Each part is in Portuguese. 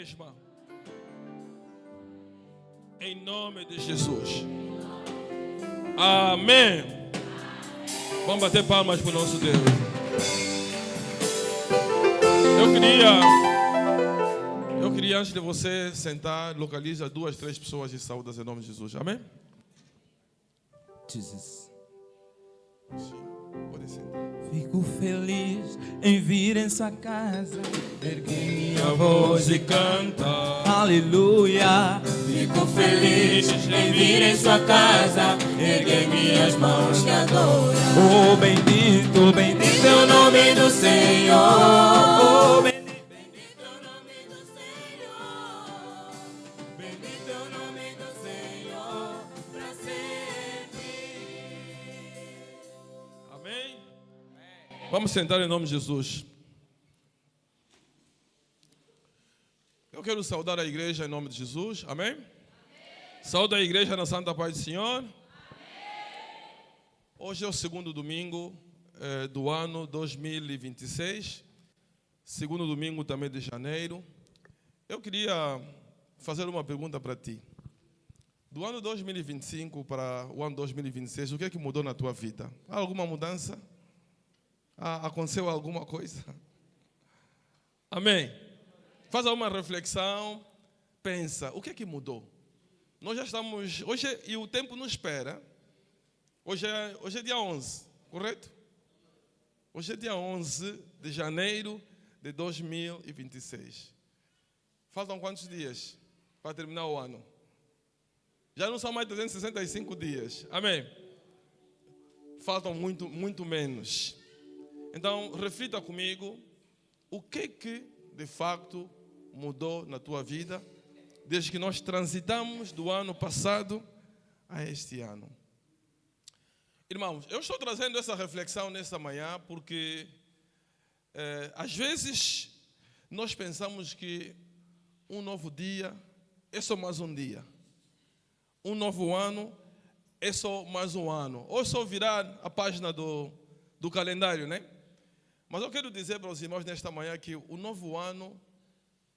mesma. Em nome de Jesus. Amém. Vamos bater palmas para o nosso Deus. Eu queria, antes de você sentar, localiza 2, 3 pessoas e saúdas em nome de Jesus. Amém? Jesus. Sim, pode sentar. Fico feliz em vir em sua casa, erguer minha voz e cantar. Aleluia. Fico feliz em vir em sua casa, erguer minhas mãos e adorar. Oh, bendito, bendito é o nome do Senhor. Oh, bendito Bendito é o nome do Senhor. Bendito é o nome do Senhor para sempre. Amém? Vamos sentar em nome de Jesus. Eu quero saudar a igreja em nome de Jesus. Amém? Saúde a igreja na santa paz do Senhor. Hoje é o segundo domingo do ano 2026. Segundo domingo também de janeiro. Eu queria fazer uma pergunta para ti. Do ano 2025 para o ano 2026, o que é que mudou na tua vida? Há alguma mudança? Aconteceu alguma coisa? Amém? Faz alguma reflexão, pensa, o que é que mudou? Nós já estamos, hoje, e o tempo não espera. Hoje é dia 11, correto? Hoje é dia 11 de janeiro de 2026. Faltam quantos dias para terminar o ano? Já não são mais 365 dias, amém? Faltam muito menos. Então, reflita comigo, o que de facto mudou na tua vida desde que nós transitamos do ano passado a este ano. Irmãos, eu estou trazendo essa reflexão nesta manhã porque às vezes nós pensamos que um novo dia é só mais um dia. Um novo ano é só mais um ano. Ou só virar a página do calendário, né? Mas eu quero dizer para os irmãos nesta manhã que o novo ano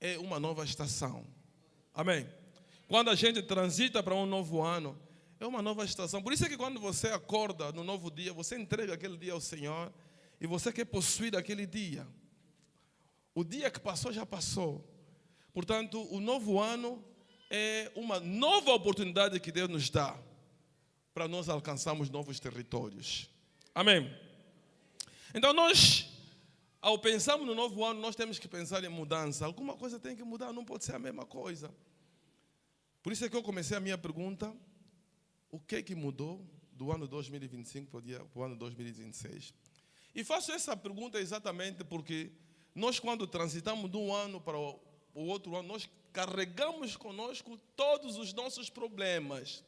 é uma nova estação. Amém? Quando a gente transita para um novo ano, é uma nova estação. Por isso é que quando você acorda no novo dia, você entrega aquele dia ao Senhor e você quer possuir aquele dia. O dia que passou, já passou. Portanto, o novo ano é uma nova oportunidade que Deus nos dá para nós alcançarmos novos territórios. Amém? Então nós, ao pensarmos no novo ano, nós temos que pensar em mudança. Alguma coisa tem que mudar, não pode ser a mesma coisa. Por isso é que eu comecei a minha pergunta. O que é que mudou do ano 2025 para o ano 2026? E faço essa pergunta exatamente porque nós, quando transitamos de um ano para o outro ano, nós carregamos conosco todos os nossos problemas.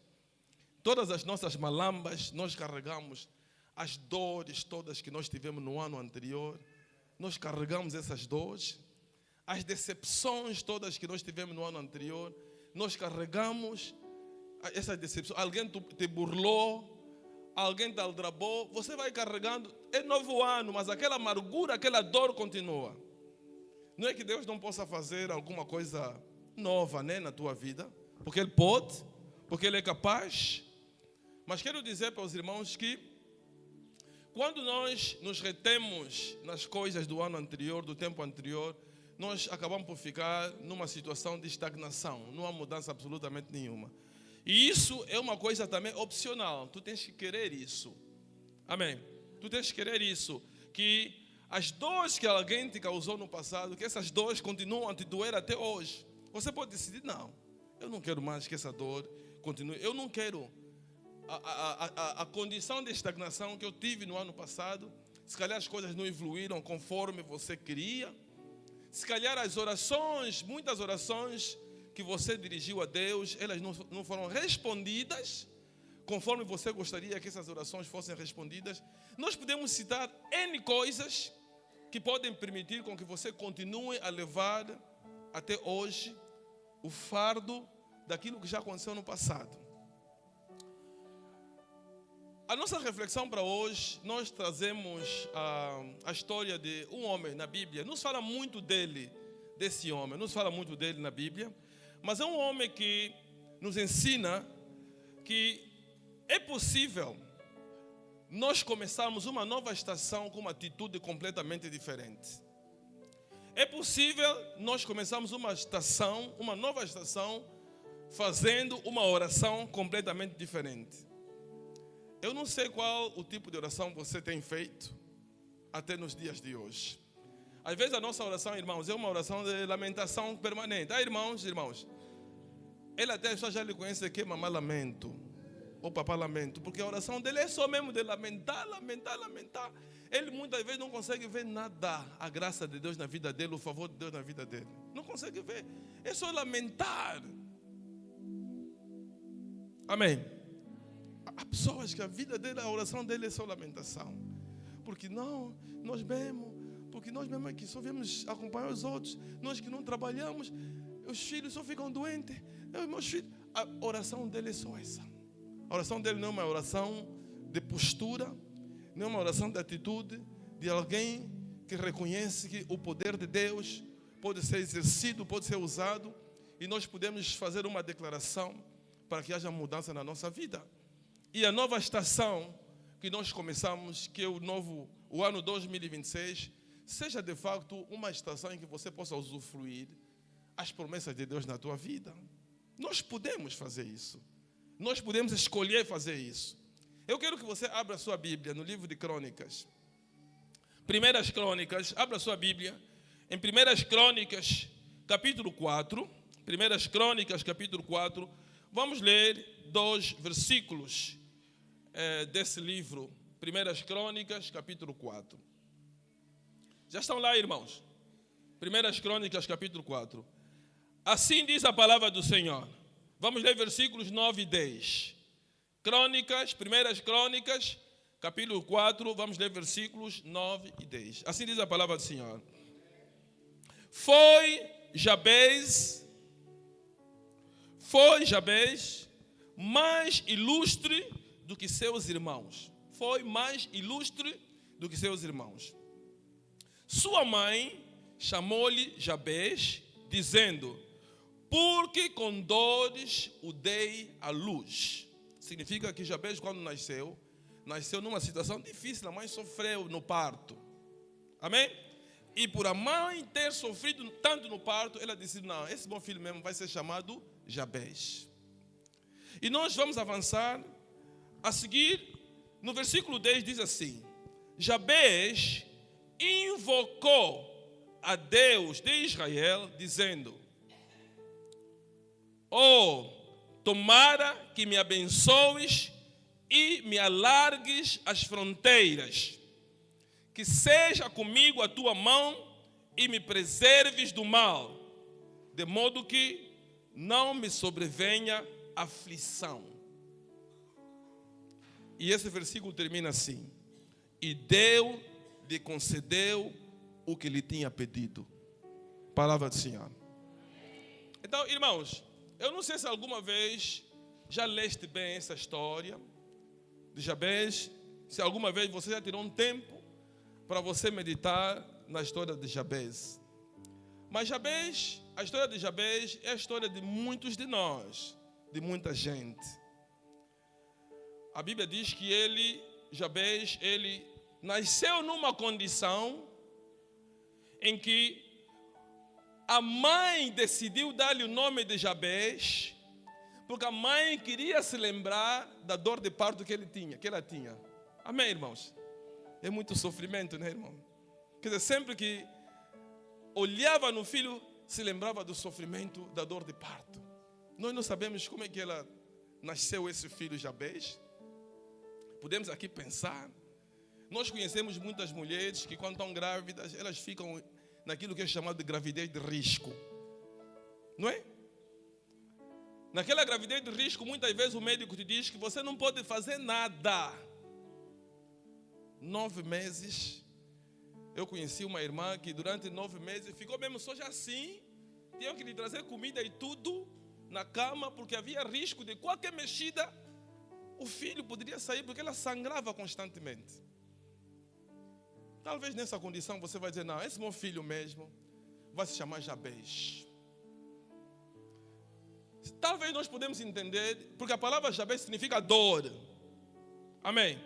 Todas as nossas malambas, nós carregamos as dores todas que nós tivemos no ano anterior. Nós carregamos essas dores. As decepções todas que nós tivemos no ano anterior, nós carregamos essa decepção. Alguém te burlou, alguém te aldrabou, você vai carregando. É novo ano, mas aquela amargura, aquela dor continua. Não é que Deus não possa fazer alguma coisa nova, né, na tua vida, porque Ele pode, porque Ele é capaz. Mas quero dizer para os irmãos que quando nós nos retemos nas coisas do ano anterior, do tempo anterior, nós acabamos por ficar numa situação de estagnação, não há mudança absolutamente nenhuma. E isso é uma coisa também opcional, tu tens que querer isso. Amém? Tu tens que querer isso, que as dores que alguém te causou no passado, que essas dores continuam a te doer até hoje. Você pode decidir, não, eu não quero mais que essa dor continue, eu não quero. A condição de estagnação que eu tive no ano passado, se calhar as coisas não evoluíram conforme você queria, se calhar as orações, muitas orações que você dirigiu a Deus, elas não foram respondidas conforme você gostaria que essas orações fossem respondidas. Nós podemos citar N coisas que podem permitir com que você continue a levar até hoje o fardo daquilo que já aconteceu no passado. A nossa reflexão para hoje, nós trazemos a história de um homem na Bíblia. Não se fala muito dele desse homem. Não se fala muito dele na Bíblia, mas é um homem que nos ensina que é possível nós começarmos uma nova estação com uma atitude completamente diferente. É possível nós começarmos uma nova estação, fazendo uma oração completamente diferente. Eu não sei qual o tipo de oração você tem feito até nos dias de hoje. Às vezes a nossa oração, irmãos, é uma oração de lamentação permanente. Irmãos, ele até já lhe conhece que é mamãe lamento, ou papá lamento, porque a oração dele é só mesmo de lamentar. Ele muitas vezes não consegue ver nada, a graça de Deus na vida dele, o favor de Deus na vida dele. Não consegue ver, é só lamentar. Amém. Há pessoas que a vida dele, a oração dele é só lamentação. Porque não, nós mesmo é que só viemos acompanhar os outros, nós que não trabalhamos, os filhos só ficam doentes, meus filhos. A oração dele é só essa. A oração dele não é uma oração de postura, não é uma oração de atitude de alguém que reconhece que o poder de Deus pode ser exercido, pode ser usado, e nós podemos fazer uma declaração para que haja mudança na nossa vida. E a nova estação que nós começamos, que é o ano 2026, seja de facto uma estação em que você possa usufruir as promessas de Deus na tua vida. Nós podemos fazer isso. Nós podemos escolher fazer isso. Eu quero que você abra a sua Bíblia no livro de Crônicas. Primeiras Crônicas, abra a sua Bíblia. Em Primeiras Crônicas, capítulo 4. Primeiras Crônicas, capítulo 4. Vamos ler 2 versículos desse livro. Primeiras Crônicas, capítulo 4. Já estão lá, irmãos? Primeiras Crônicas, capítulo 4. Assim diz a palavra do Senhor. Vamos ler versículos 9 e 10. Primeiras Crônicas, capítulo 4, vamos ler versículos 9 e 10. Assim diz a palavra do Senhor. Foi Jabez mais ilustre do que seus irmãos. Foi mais ilustre do que seus irmãos. Sua mãe chamou-lhe Jabez, dizendo: porque com dores o dei à luz. Significa que Jabez, quando nasceu numa situação difícil, a mãe sofreu no parto. Amém? E por a mãe ter sofrido tanto no parto, ela disse: não, esse meu filho mesmo vai ser chamado Jabez. E nós vamos avançar. A seguir, no versículo 10 diz assim: Jabez invocou a Deus de Israel, dizendo: oh, tomara que me abençoes e me alargues as fronteiras, que seja comigo a tua mão e me preserves do mal, de modo que não me sobrevenha aflição. E esse versículo termina assim: e Deus lhe concedeu o que lhe tinha pedido. Palavra do Senhor. Então, irmãos, eu não sei se alguma vez já leste bem essa história de Jabez, se alguma vez você já tirou um tempo para você meditar na história de Jabez. Mas Jabez, a história de Jabez é a história de muitos de nós, de muita gente. A Bíblia diz que Jabez, nasceu numa condição em que a mãe decidiu dar-lhe o nome de Jabez, porque a mãe queria se lembrar da dor de parto que ela tinha. Amém, irmãos? É muito sofrimento, né, irmão? Quer dizer, sempre que olhava no filho, se lembrava do sofrimento, da dor de parto. Nós não sabemos como é que ela nasceu esse filho Jabez. Podemos aqui pensar. Nós conhecemos muitas mulheres que quando estão grávidas, elas ficam naquilo que é chamado de gravidez de risco. Não é? Naquela gravidez de risco, muitas vezes o médico te diz que você não pode fazer nada. 9 meses. Eu conheci uma irmã que durante 9 meses ficou mesmo só já assim. Tinham que lhe trazer comida e tudo na cama, porque havia risco de qualquer mexida, o filho poderia sair, porque ela sangrava constantemente. Talvez nessa condição você vai dizer: não, esse meu filho mesmo, vai se chamar Jabez. Talvez nós podemos entender, porque a palavra Jabez significa dor. Amém?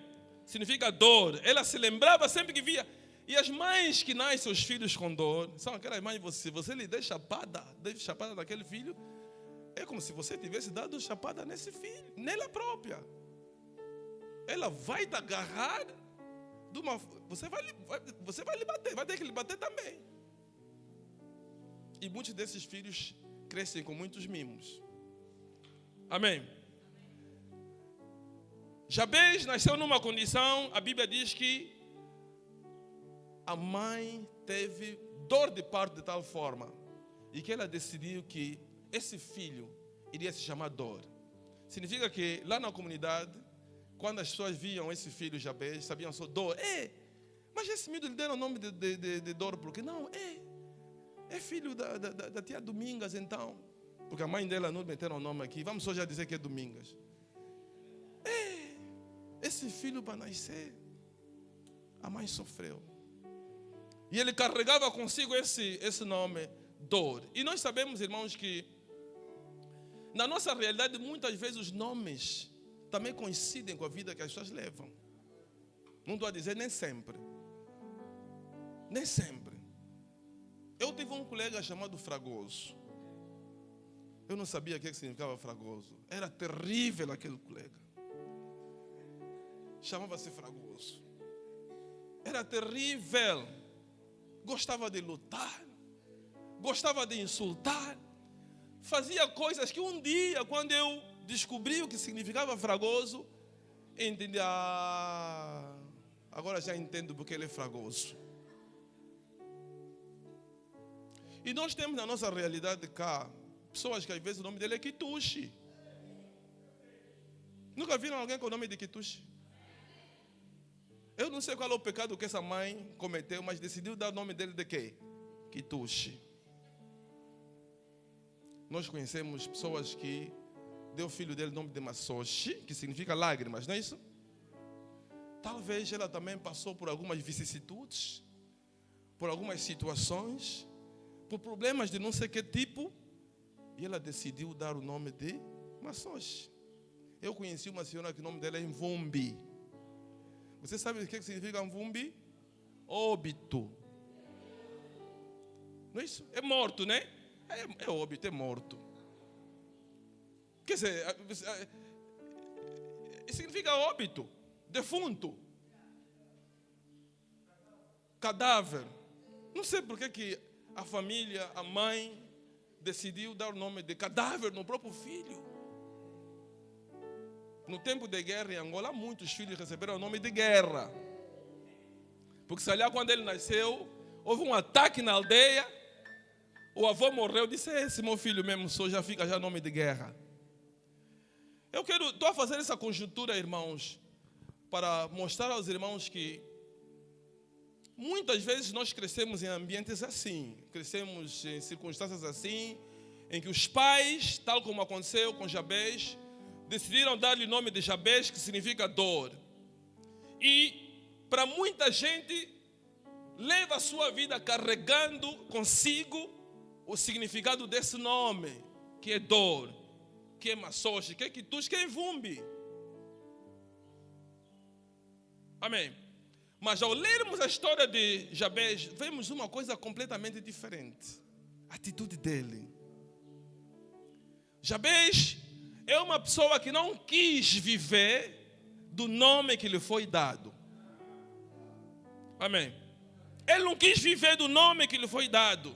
Significa dor. Ela se lembrava sempre que via. E as mães que nascem seus filhos com dor, são aquelas mães, você lhe dê chapada naquele filho, é como se você tivesse dado chapada nesse filho, nela própria. Ela vai te agarrar, você vai lhe bater, vai ter que lhe bater também. E muitos desses filhos crescem com muitos mimos. Amém? Jabez nasceu numa condição, a Bíblia diz que a mãe teve dor de parto de tal forma e que ela decidiu que esse filho iria se chamar Dor. Significa que lá na comunidade, quando as pessoas viam esse filho Jabez, sabiam só Dor. Mas esse menino lhe deram o nome de Dor, porque não, é filho da tia Domingas, então. Porque a mãe dela não meteram o nome aqui, vamos só já dizer que é Domingas. Esse filho para nascer, a mãe sofreu. E ele carregava consigo esse nome, Dor. E nós sabemos, irmãos, que na nossa realidade, muitas vezes os nomes também coincidem com a vida que as pessoas levam. Não estou a dizer nem sempre. Nem sempre. Eu tive um colega chamado Fragoso. Eu não sabia o que significava Fragoso. Era terrível aquele colega. Chamava-se Fragoso. Era terrível. Gostava de lutar. Gostava de insultar. Fazia coisas que um dia, quando eu descobri o que significava Fragoso, entendi. Agora já entendo porque ele é fragoso. E nós temos na nossa realidade cá pessoas que às vezes o nome dele é Kitushi. Nunca viram alguém com o nome de Kitushi? Eu não sei qual é o pecado que essa mãe cometeu, mas decidiu dar o nome dele de quê? Kitushi. Nós conhecemos pessoas que deu o filho dele o nome de Masoshi, que significa lágrimas, não é isso? Talvez ela também passou por algumas vicissitudes, por algumas situações, por problemas de não sei que tipo, e ela decidiu dar o nome de Masoshi. Eu conheci uma senhora que o nome dela é Mvumbi. Você sabe o que significa Mvumbi? Óbito. Não é isso? É morto, né? É óbito, é morto. Quer dizer, significa óbito, defunto, cadáver. Não sei por que a família, a mãe, decidiu dar o nome de cadáver no próprio filho. No tempo de guerra em Angola, muitos filhos receberam o nome de guerra. Porque se olhar quando ele nasceu, houve um ataque na aldeia, o avô morreu, disse, esse meu filho mesmo só já fica já nome de guerra. Estou a fazer essa conjuntura, irmãos, para mostrar aos irmãos que muitas vezes nós crescemos em ambientes assim, crescemos em circunstâncias assim, em que os pais, tal como aconteceu com Jabez, decidiram dar-lhe o nome de Jabez, que significa dor. E para muita gente, leva a sua vida carregando consigo o significado desse nome, que é dor, que é Masoshi, que é Kitushi, que é Mvumbi. Amém. Mas ao lermos a história de Jabez, vemos uma coisa completamente diferente. A atitude dele. Jabez é uma pessoa que não quis viver do nome que lhe foi dado. Amém. Ele não quis viver do nome que lhe foi dado.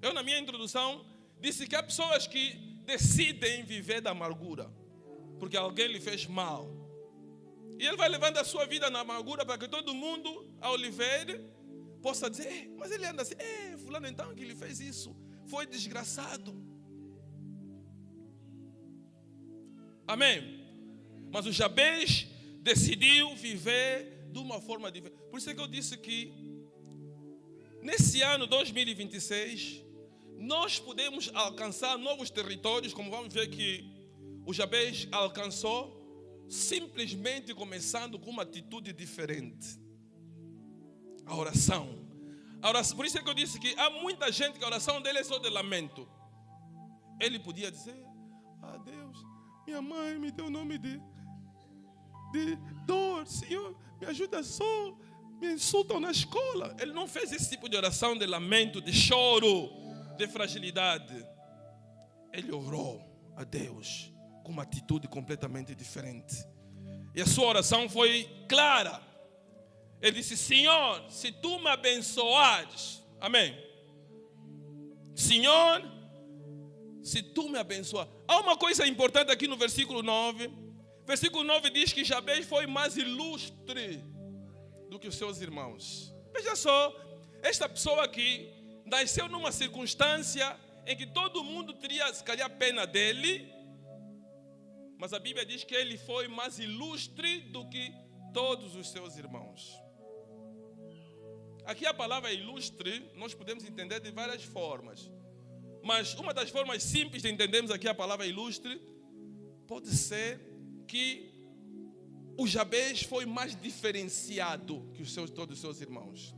Eu, na minha introdução, disse que há pessoas que decidem viver da amargura, porque alguém lhe fez mal. E ele vai levando a sua vida na amargura para que todo mundo, ao lhe ver, possa dizer, mas ele anda assim, fulano então que lhe fez isso, foi desgraçado. Amém? Mas o Jabez decidiu viver de uma forma diferente. Por isso é que eu disse que nesse ano 2026 nós podemos alcançar novos territórios, como vamos ver que o Jabez alcançou, simplesmente começando com uma atitude diferente. A oração, Por isso é que eu disse que há muita gente que a oração dele é só de lamento. Ele podia dizer: ah, Deus, minha mãe me deu o nome de dor, Senhor, me ajuda só, me insultam na escola. Ele não fez esse tipo de oração de lamento, de choro, de fragilidade. Ele orou a Deus com uma atitude completamente diferente. E a sua oração foi clara. Ele disse: Senhor, se tu me abençoares, amém. Senhor, se tu me abençoares. Há uma coisa importante aqui no versículo 9. Versículo 9 diz que Jabez foi mais ilustre do que os seus irmãos. Veja só, esta pessoa aqui nasceu numa circunstância em que todo mundo teria, se calhar, pena dele. Mas a Bíblia diz que ele foi mais ilustre do que todos os seus irmãos. Aqui a palavra ilustre nós podemos entender de várias formas. Mas uma das formas simples de entendermos aqui a palavra ilustre pode ser que o Jabez foi mais diferenciado que todos os seus irmãos.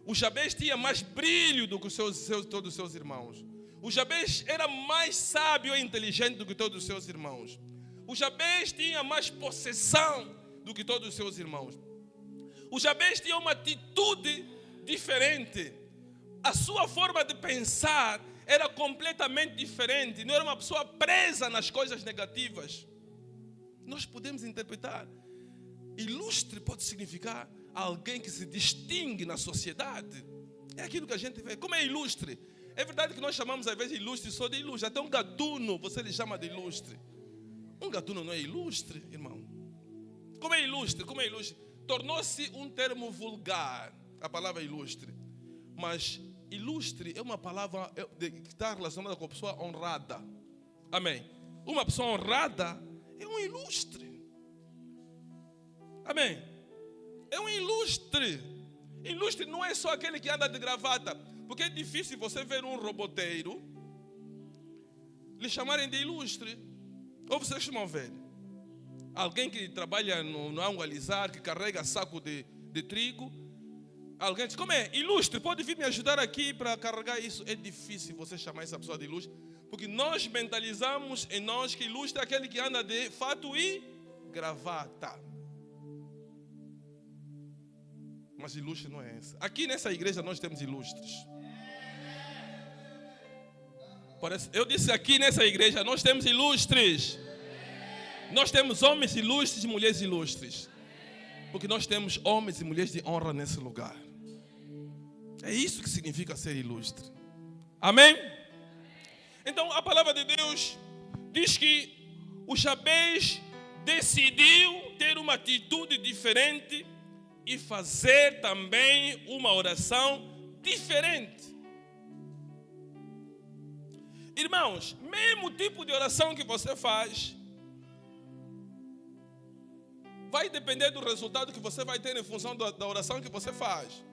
O Jabez tinha mais brilho do que todos os seus irmãos. O Jabez era mais sábio e inteligente do que todos os seus irmãos. O Jabez tinha mais possessão do que todos os seus irmãos. O Jabez tinha uma atitude diferente. A sua forma de pensar era completamente diferente. Não era uma pessoa presa nas coisas negativas. Nós podemos interpretar. Ilustre pode significar alguém que se distingue na sociedade. É aquilo que a gente vê. Como é ilustre? É verdade que nós chamamos às vezes ilustre só de ilustre. Até um gatuno você lhe chama de ilustre. Um gatuno não é ilustre, irmão. Como é ilustre? Como é ilustre? Tornou-se um termo vulgar, a palavra ilustre. Mas ilustre é uma palavra que está relacionada com a pessoa honrada. Amém. Uma pessoa honrada é um ilustre. Amém. É um ilustre. Ilustre não é só aquele que anda de gravata. Porque é difícil você ver um roboteiro lhe chamarem de ilustre. Ou vocês costumam ver alguém que trabalha no Angualizar, que carrega saco de trigo. Alguém diz: como é? Ilustre, pode vir me ajudar aqui para carregar isso. É difícil você chamar essa pessoa de ilustre, porque nós mentalizamos em nós que ilustre é aquele que anda de fato e gravata. Mas ilustre não é esse. Aqui nessa igreja nós temos ilustres. Eu disse: aqui nessa igreja nós temos ilustres. Nós temos homens ilustres e mulheres ilustres. Porque nós temos homens e mulheres de honra nesse lugar. É isso que significa ser ilustre. Amém? Então a palavra de Deus diz que o Jabez decidiu ter uma atitude diferente e fazer também uma oração diferente. Irmãos, mesmo tipo de oração que você faz vai depender do resultado que você vai ter em função da oração que você faz.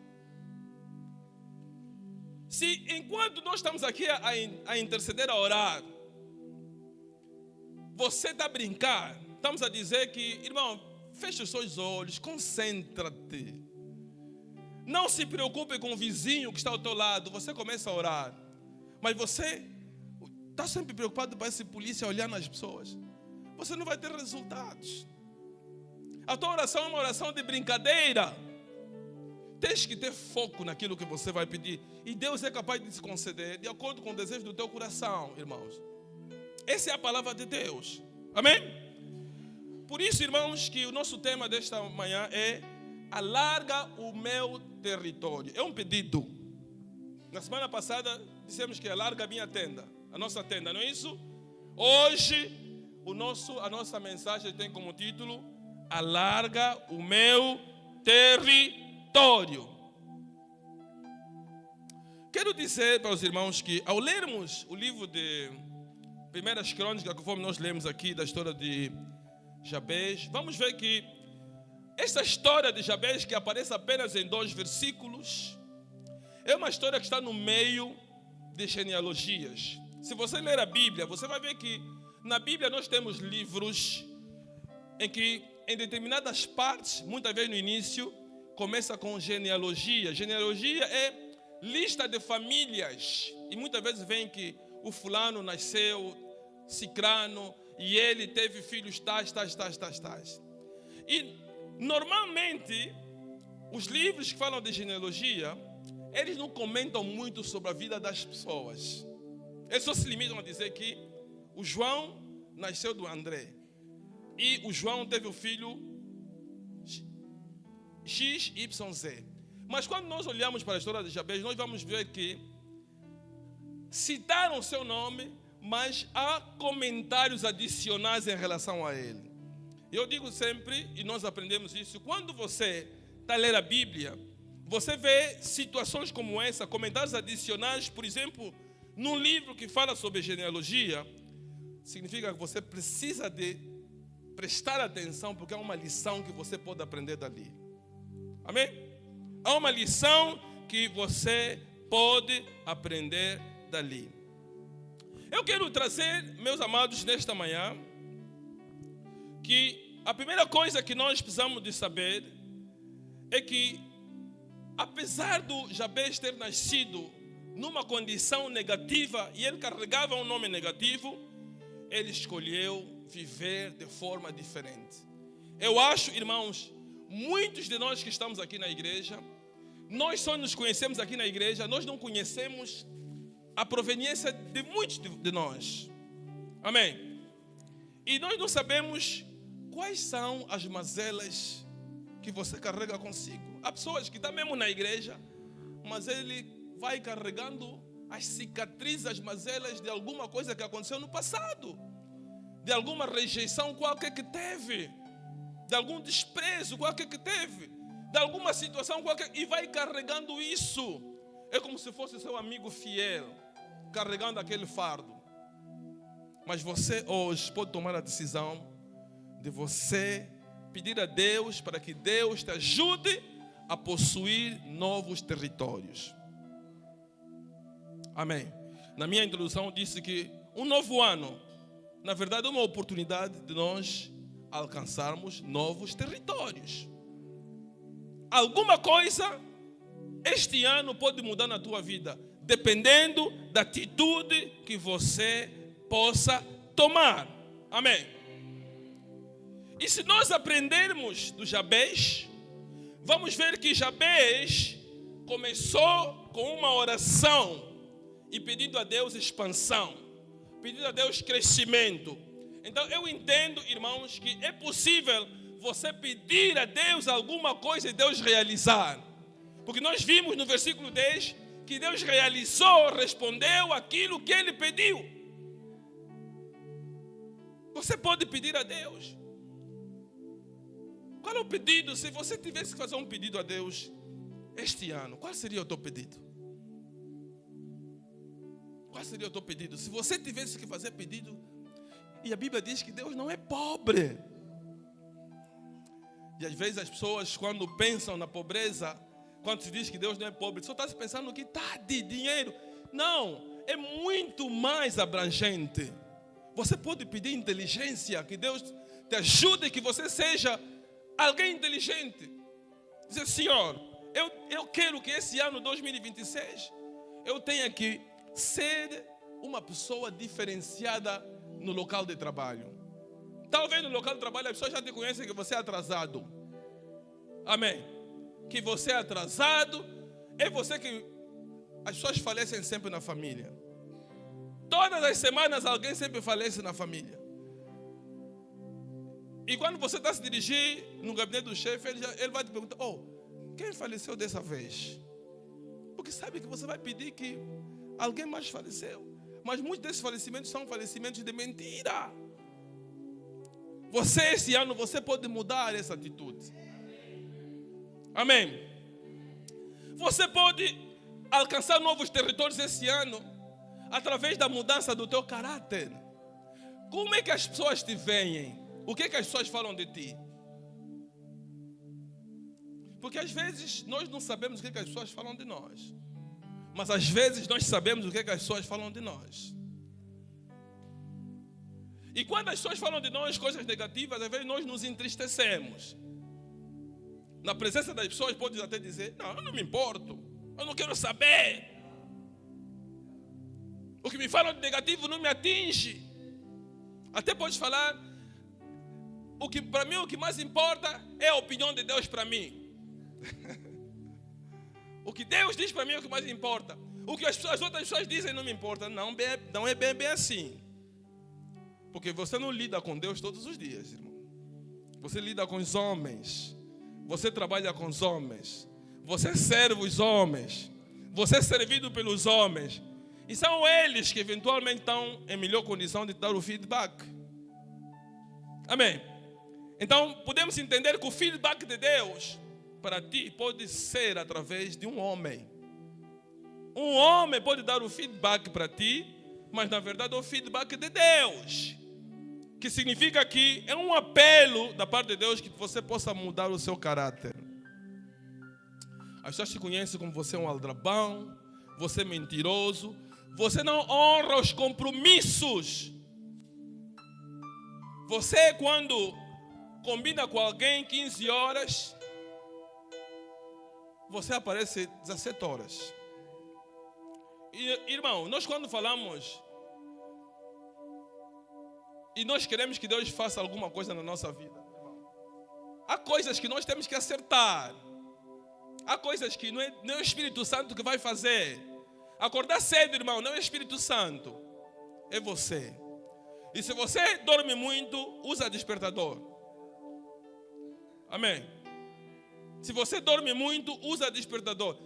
Se enquanto nós estamos aqui a interceder, a orar, você está a brincar, estamos a dizer que, irmão, feche os seus olhos, concentra-te. Não se preocupe com o vizinho que está ao teu lado, você começa a orar. Mas você está sempre preocupado para essa polícia olhar nas pessoas. Você não vai ter resultados. A tua oração é uma oração de brincadeira. Tens que ter foco naquilo que você vai pedir. E Deus é capaz de te conceder de acordo com o desejo do teu coração, irmãos. Essa é a palavra de Deus. Amém? Por isso, irmãos, que o nosso tema desta manhã é: alarga o meu território. É um pedido. Na semana passada dissemos que alarga a minha tenda, a nossa tenda, não é isso? Hoje a nossa mensagem tem como título: alarga o meu território. Quero dizer para os irmãos que ao lermos o livro de Primeiras Crônicas, conforme nós lemos aqui da história de Jabez, vamos ver que esta história de Jabez, que aparece apenas em 2 versículos, é uma história que está no meio de genealogias. Se você ler a Bíblia, você vai ver que na Bíblia nós temos livros em que, em determinadas partes, muitas vezes no início, começa com genealogia. Genealogia é lista de famílias. E muitas vezes vem que o fulano nasceu, cicrano, e ele teve filhos tais. E normalmente, os livros que falam de genealogia, eles não comentam muito sobre a vida das pessoas. Eles só se limitam a dizer que o João nasceu do André. E o João teve o filho XYZ. Mas quando nós olhamos para a história de Jabez, nós vamos ver que citaram o seu nome, mas há comentários adicionais em relação a ele. Eu digo sempre, e nós aprendemos isso, quando você está a ler a Bíblia, você vê situações como essa, comentários adicionais, por exemplo, num livro que fala sobre genealogia, significa que você precisa de prestar atenção, porque é uma lição que você pode aprender dali. Amém? Há uma lição que você pode aprender dali. Eu quero trazer, meus amados, nesta manhã, que a primeira coisa que nós precisamos de saber é que, apesar do Jabez ter nascido numa condição negativa e ele carregava um nome negativo, ele escolheu viver de forma diferente. Eu acho, irmãos, muitos de nós que estamos aqui na igreja, nós só nos conhecemos aqui na igreja, nós não conhecemos a proveniência de muitos de nós. Amém? E nós não sabemos quais são as mazelas que você carrega consigo. Há pessoas que estão mesmo na igreja, mas ele vai carregando as cicatrizes, as mazelas de alguma coisa que aconteceu no passado, de alguma rejeição qualquer que teve, de algum desprezo qualquer que teve, de alguma situação qualquer, e vai carregando isso. É como se fosse seu amigo fiel, carregando aquele fardo. Mas você hoje pode tomar a decisão de você pedir a Deus para que Deus te ajude a possuir novos territórios. Amém. Na minha introdução disse que um novo ano, na verdade, é uma oportunidade de nós alcançarmos novos territórios. Alguma coisa este ano pode mudar na tua vida, dependendo da atitude que você possa tomar. Amém. E se nós aprendermos do Jabez, vamos ver que Jabez começou com uma oração e pedindo a Deus expansão, pedindo a Deus crescimento. Então eu entendo, irmãos, que é possível você pedir a Deus alguma coisa e Deus realizar. Porque nós vimos no versículo 10 que Deus realizou, respondeu aquilo que ele pediu. Você pode pedir a Deus. Qual é o pedido? Se você tivesse que fazer um pedido a Deus este ano, qual seria o teu pedido? Qual seria o teu pedido? Se você tivesse que fazer pedido, e a Bíblia diz que Deus não é pobre. E às vezes as pessoas, quando pensam na pobreza, quando se diz que Deus não é pobre, só está pensando que está de dinheiro. Não, é muito mais abrangente. Você pode pedir inteligência, que Deus te ajude, que você seja alguém inteligente. Dizer, Senhor, eu quero que esse ano 2026 eu tenha que ser uma pessoa diferenciada no local de trabalho. Talvez no local de trabalho as pessoas já te conhecem que você é atrasado. Amém. Que você é atrasado, é você que as pessoas falecem sempre na família. Todas as semanas alguém sempre falece na família. E quando você está se dirigir no gabinete do chefe, ele vai te perguntar, quem faleceu dessa vez? Porque sabe que você vai pedir que alguém mais faleceu. Mas muitos desses falecimentos são falecimentos de mentira. Você, esse ano, você pode mudar essa atitude. Amém. Você pode alcançar novos territórios esse ano através da mudança do teu caráter. Como é que as pessoas te veem? O que é que as pessoas falam de ti? Porque às vezes nós não sabemos o que é que as pessoas falam de nós. Mas às vezes nós sabemos o que é que as pessoas falam de nós. E quando as pessoas falam de nós coisas negativas, às vezes nós nos entristecemos. Na presença das pessoas pode até dizer, não, eu não me importo, eu não quero saber. O que me falam de negativo não me atinge. Até pode falar, para mim o que mais importa é a opinião de Deus para mim. O que Deus diz para mim é o que mais importa. O que as outras pessoas dizem não me importa. Não é bem assim. Porque você não lida com Deus todos os dias, irmão. Você lida com os homens. Você trabalha com os homens. Você serve os homens. Você é servido pelos homens. E são eles que eventualmente estão em melhor condição de dar o feedback. Amém? Então, podemos entender que o feedback de Deus para ti pode ser através de um homem. Um homem pode dar o feedback para ti, mas na verdade é o feedback de Deus. Que significa que é um apelo da parte de Deus que você possa mudar o seu caráter. As pessoas te conhecem como você é um aldrabão, você é mentiroso, você não honra os compromissos. Você, quando combina com alguém 15 horas, você aparece 17 horas. E, irmão, nós quando falamos e nós queremos que Deus faça alguma coisa na nossa vida, há coisas que nós temos que acertar. Há coisas que não é o Espírito Santo que vai fazer. Acordar cedo, irmão, não é o Espírito Santo, é você. E se você dorme muito, usa despertador. Amém? Se você dorme muito, usa despertador.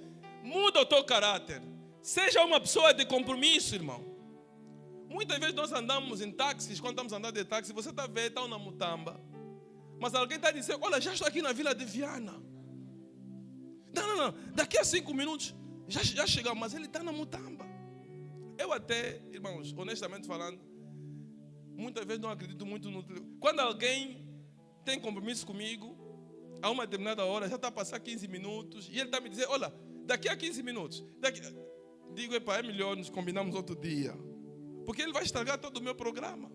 Muda o teu caráter. Seja uma pessoa de compromisso, irmão. Muitas vezes nós andamos em táxis, quando estamos andando de táxi, você está vendo, está na Mutamba. Mas alguém está dizendo, olha, já estou aqui na Vila de Viana. Não, daqui a 5 minutos já chegamos, mas ele está na Mutamba. Eu até, irmãos, honestamente falando, muitas vezes não acredito muito no... Quando alguém tem compromisso comigo, a uma determinada hora, já está a passar 15 minutos, e ele está me dizendo, olha, daqui a 15 minutos, digo, epa, é melhor nos combinarmos outro dia, porque ele vai estragar todo o meu programa.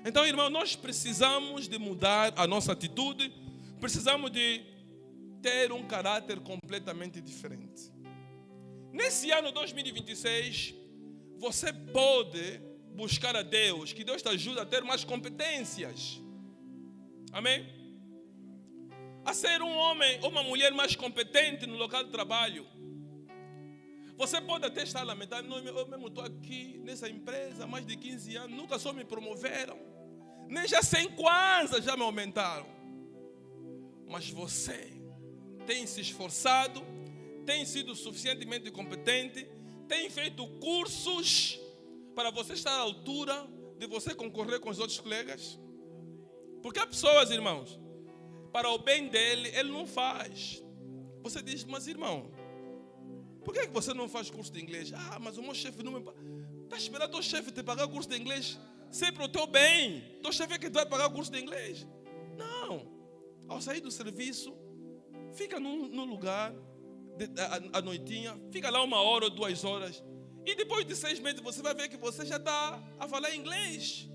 Então, irmão, nós precisamos de mudar a nossa atitude, precisamos de ter um caráter completamente diferente. Nesse ano 2026, você pode buscar a Deus, que Deus te ajude a ter mais competências. Amém? A ser um homem ou uma mulher mais competente no local de trabalho. Você pode até estar lamentando, eu mesmo estou aqui nessa empresa há mais de 15 anos, nunca só me promoveram, nem já 100 kwanzas já me aumentaram. Mas você tem se esforçado, tem sido suficientemente competente, tem feito cursos para você estar à altura de você concorrer com os outros colegas. Porque há pessoas, irmãos, para o bem dele, ele não faz. Você diz, mas irmão, por que você não faz curso de inglês? Ah, mas o meu chefe não me paga. Está esperando o teu chefe te pagar o curso de inglês? Sempre o teu bem. Teu chefe é que vai pagar o curso de inglês. Não. Ao sair do serviço, fica num lugar, à noitinha, fica lá 1 hora ou 2 horas. E depois de 6 meses você vai ver que você já está a falar inglês.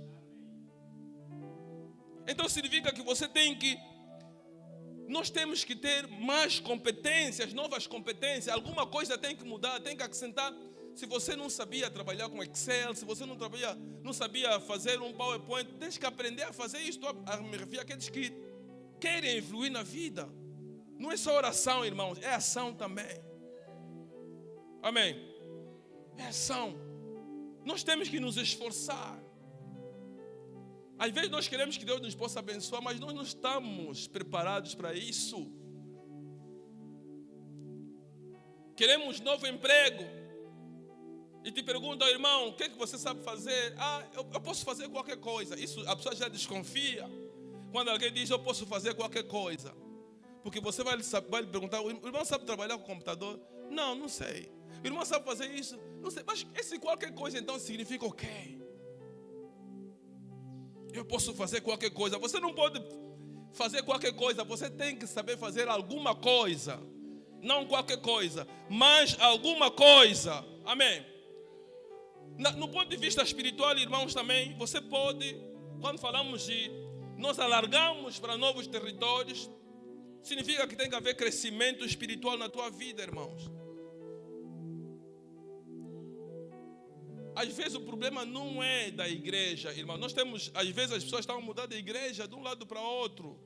Então significa que nós temos que ter mais competências, novas competências. Alguma coisa tem que mudar, tem que acrescentar. Se você não sabia trabalhar com Excel, se você não sabia fazer um PowerPoint, tens que aprender a fazer isso. Estou a me referir àqueles que querem influir na vida. Não é só oração, irmãos, é ação também. Amém? É ação. Nós temos que nos esforçar. Às vezes nós queremos que Deus nos possa abençoar, mas nós não estamos preparados para isso. Queremos novo emprego. E te perguntam, irmão, o que é que você sabe fazer? Ah, eu posso fazer qualquer coisa. Isso a pessoa já desconfia. Quando alguém diz, eu posso fazer qualquer coisa. Porque você vai lhe perguntar, o irmão sabe trabalhar com computador? Não, não sei. O irmão sabe fazer isso? Não sei. Mas esse qualquer coisa então significa o quê? Eu posso fazer qualquer coisa. Você não pode fazer qualquer coisa. Você tem que saber fazer alguma coisa. Não qualquer coisa, mas alguma coisa. Amém? No ponto de vista espiritual, irmãos, também, você pode, quando falamos de nós alargamos para novos territórios, significa que tem que haver crescimento espiritual na tua vida, irmãos. Às vezes o problema não é da igreja, irmão. Às vezes as pessoas estão mudando de igreja de um lado para outro.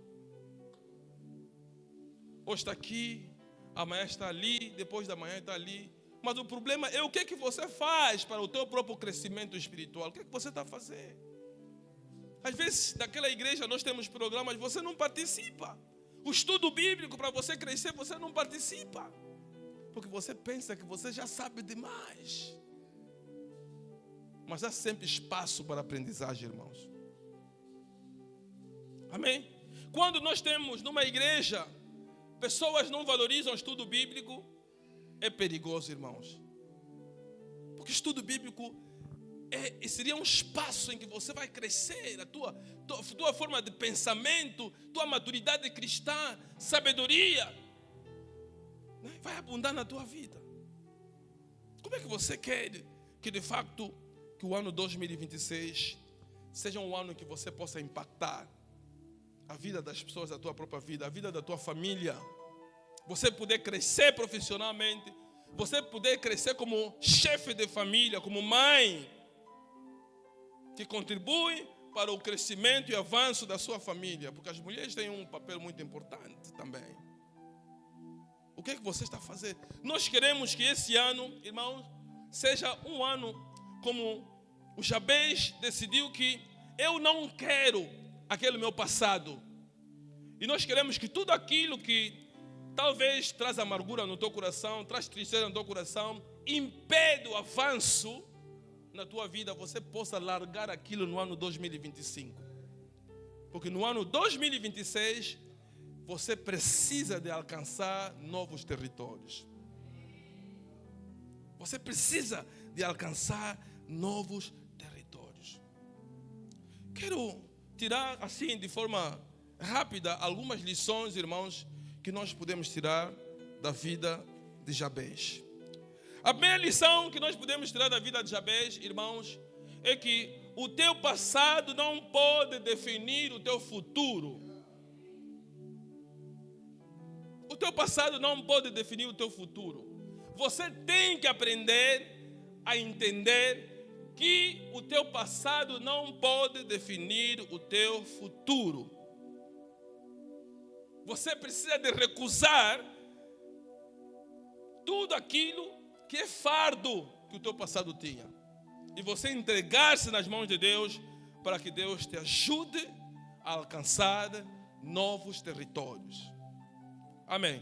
Hoje está aqui, amanhã está ali, depois da manhã está ali. Mas o problema é o que é que você faz para o teu próprio crescimento espiritual. O que é que você está a fazer? Às vezes, naquela igreja nós temos programas, você não participa. O estudo bíblico para você crescer, você não participa. Porque você pensa que você já sabe demais. Mas há sempre espaço para aprendizagem, irmãos. Amém? Quando nós temos numa igreja, pessoas não valorizam o estudo bíblico, é perigoso, irmãos. Porque o estudo bíblico seria um espaço em que você vai crescer, a tua forma de pensamento, tua maturidade cristã, sabedoria, né? Vai abundar na tua vida. Como é que você quer que de facto que o ano 2026 seja um ano em que você possa impactar a vida das pessoas, a tua própria vida, a vida da tua família? Você poder crescer profissionalmente, você poder crescer como chefe de família, como mãe, que contribui para o crescimento e avanço da sua família, porque as mulheres têm um papel muito importante também. O que é que você está a fazer? Nós queremos que esse ano, irmãos, seja um ano como o Jabez decidiu que eu não quero aquele meu passado. E nós queremos que tudo aquilo que talvez traz amargura no teu coração, traz tristeza no teu coração, impede o avanço na tua vida, você possa largar aquilo no ano 2025. Porque no ano 2026, você precisa de alcançar novos territórios. Você precisa de alcançar novos territórios. Quero tirar assim de forma rápida algumas lições, irmãos, que nós podemos tirar da vida de Jabez. A primeira lição que nós podemos tirar da vida de Jabez, irmãos, é que o teu passado não pode definir o teu futuro. O teu passado não pode definir o teu futuro. Você tem que aprender a entender que o teu passado não pode definir o teu futuro. Você precisa de recusar tudo aquilo que é fardo que o teu passado tinha. E você entregar-se nas mãos de Deus para que Deus te ajude a alcançar novos territórios. Amém.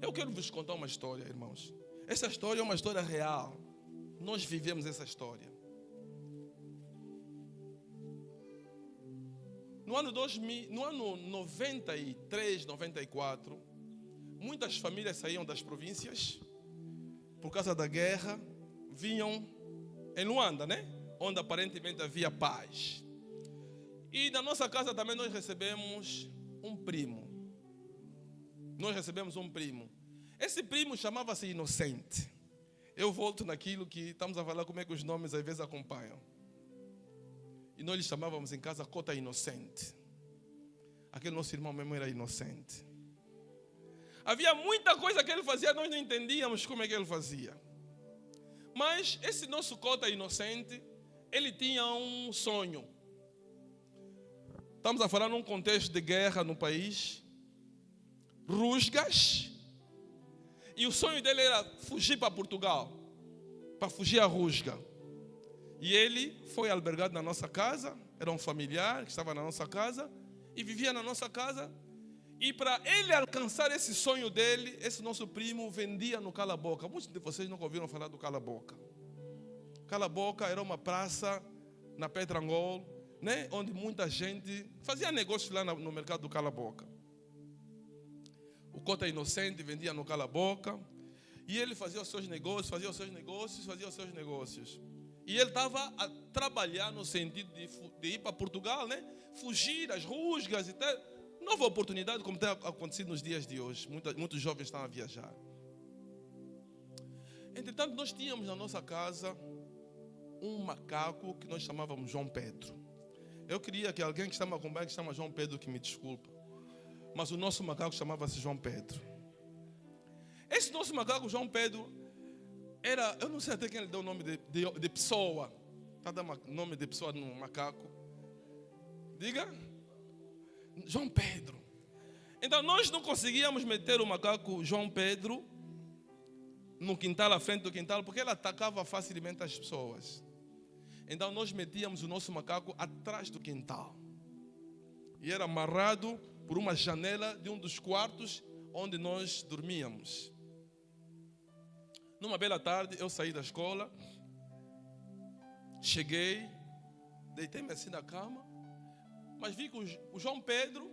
Eu quero vos contar uma história, irmãos. Essa história é uma história real. Nós vivemos essa história. No ano 93, 94, muitas famílias saíam das províncias por causa da guerra, vinham em Luanda, né? Onde aparentemente havia paz. E na nossa casa também nós recebemos um primo. Esse primo chamava-se Inocente. Eu volto naquilo que estamos a falar, como é que os nomes às vezes acompanham. E nós lhe chamávamos em casa Cota Inocente. Aquele nosso irmão mesmo era inocente. Havia muita coisa que ele fazia, nós não entendíamos como é que ele fazia. Mas esse nosso Cota Inocente, ele tinha um sonho. Estamos a falar num contexto de guerra no país, rusgas, e o sonho dele era fugir para Portugal, para fugir à rusga. E ele foi albergado na nossa casa, era um familiar que estava na nossa casa e vivia na nossa casa. E para ele alcançar esse sonho dele, esse nosso primo vendia no Cala Boca. Muitos de vocês nunca ouviram falar do Cala Boca. Cala Boca era uma praça na Petrangol, né, onde muita gente fazia negócios lá no mercado do Cala Boca. O Cota Inocente vendia no Cala Boca e ele fazia os seus negócios. E ele estava a trabalhar no sentido de ir para Portugal, né? Fugir às rusgas e tal. Nova oportunidade, como tem acontecido nos dias de hoje. Muitos jovens estão a viajar. Entretanto, nós tínhamos na nossa casa um macaco que nós chamávamos João Pedro. Eu queria que alguém que está me acompanhando, que chama João Pedro, que me desculpa. Mas o nosso macaco chamava-se João Pedro. Esse nosso macaco, João Pedro, era, eu não sei até quem lhe deu o nome de pessoa. Está dando nome de pessoa no macaco? Diga. João Pedro. Então nós não conseguíamos meter o macaco João Pedro no quintal, à frente do quintal, porque ele atacava facilmente as pessoas. Então nós metíamos o nosso macaco atrás do quintal. E era amarrado por uma janela de um dos quartos onde nós dormíamos. Numa bela tarde, eu saí da escola, cheguei, deitei-me assim na cama, mas vi que o João Pedro